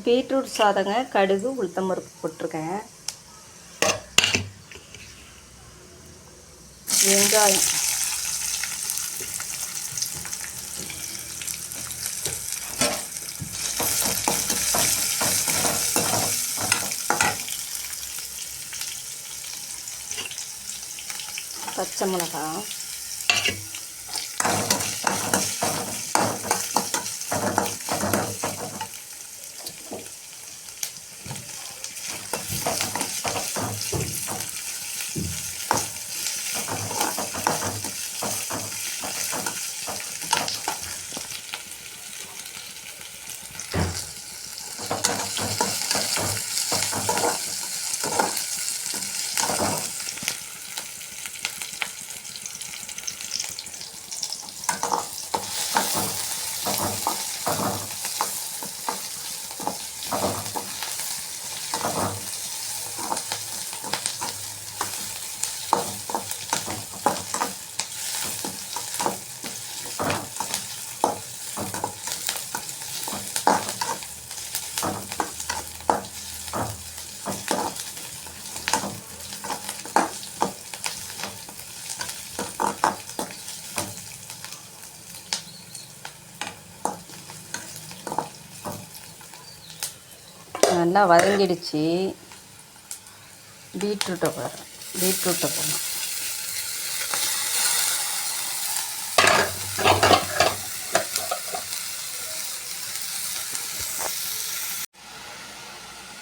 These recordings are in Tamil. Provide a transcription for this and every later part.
பீட்ரூட் சாதங்க, கடுகு உளுத்தம்பருப்பு போட்டிருக்கேன். வெங்காயம், பச்சை மிளகாய், நல்லா வதங்கிடுச்சு. பீட்ரூட்டை போடணும்.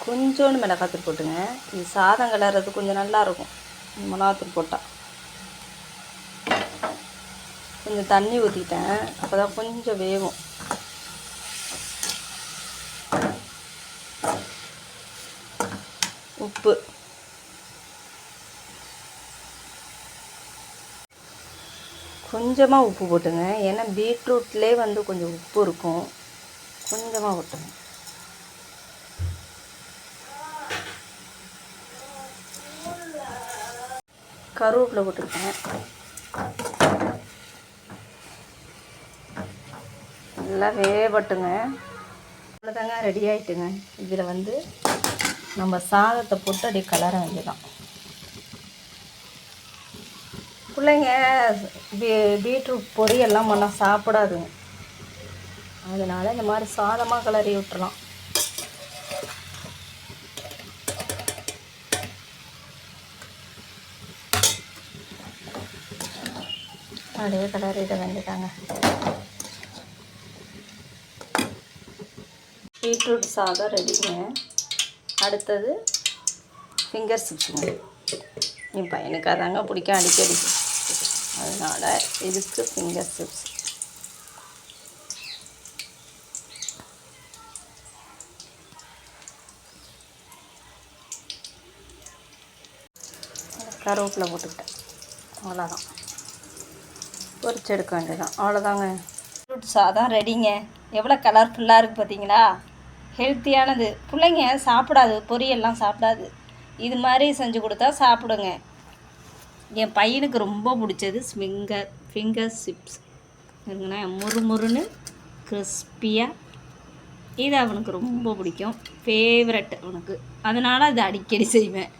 கொஞ்சோண்டு மிளகாத்தூள் போட்டுங்க. இது சாதம் கிளறது கொஞ்சம் நல்லாயிருக்கும் மிளகாத்தூள் போட்டால். கொஞ்சம் தண்ணி ஊற்றிட்டேன், அப்போ தான் கொஞ்சம் வேகும். உப்பு, கொஞ்சமாக உப்பு போட்டுங்க. ஏன்னா பீட்ரூட்லேயே வந்து கொஞ்சம் உப்பு இருக்கும், கொஞ்சமாக போட்டுங்க. கருவேப்பிலை போட்டுருக்கேன். நல்லா வேகட்டுங்க. அவ்வளோதாங்க, ரெடி ஆகிட்டுங்க. இதில் வந்து நம்ம சாதத்தை போட்டு அப்படியே கலர வேண்டியதான். பிள்ளைங்க பீட்ரூட் பொரியெல்லாம் பண்ணால் சாப்பிடாதுங்க. அதனால் இந்த மாதிரி சாதமாக கிளறி விட்டுறலாம். அப்படியே கிளறிட வேண்டியதாங்க. பீட்ரூட் சாதம் ரெடிங்க. அடுத்தது ஃபிங்கர் சிப்ஸுங்க. என் பையனுக்கு அதாங்க பிடிக்கும் அடிக்கடி, அதனால் இதுக்கு ஃபிங்கர் சிப்ஸ். கருவேப்பிலை போட்டுக்கிட்டேன். அவ்வளோதான், பொரிச்சு எடுக்க வேண்டியதான். அவ்வளோதாங்க, பீட்ரூட் சாதம் ரெடிங்க. எவ்வளோ கலர்ஃபுல்லாக இருக்குது பார்த்தீங்களா? ஹெல்த்தியானது. பிள்ளைங்க சாப்பிடாது, பொரியெல்லாம் சாப்பிடாது. இது மாதிரி செஞ்சு கொடுத்தா சாப்பிடுங்க. என் பையனுக்கு ரொம்ப பிடிச்சது ஃபிங்கர் சிப்ஸ் இருக்குன்னா, முறுமுறுன்னு கிறிஸ்பியாக. இது அவனுக்கு ரொம்ப பிடிக்கும், ஃபேவரட் அவனுக்கு. அதனால் அது அடிக்கடி செய்வேன்.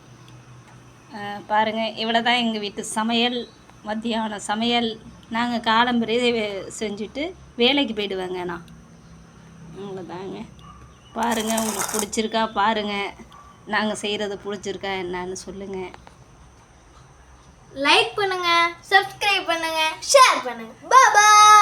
பாருங்கள், இவ்வளோ தான் எங்கள் வீட்டு சமையல். மத்தியான சமையல். நாங்கள் காலம்பரையே செஞ்சுட்டு வேலைக்கு போயிடுவேங்க. நான் அவ்வளோதாங்க. பாருங்கள், உங்களுக்கு பிடிச்சிருக்கா பாருங்கள். நாங்கள் செய்கிறது பிடிச்சிருக்கா என்னன்னு சொல்லுங்கள். லைக் பண்ணுங்கள், சப்ஸ்கிரைப் பண்ணுங்கள், ஷேர் பண்ணுங்கள். பாய்.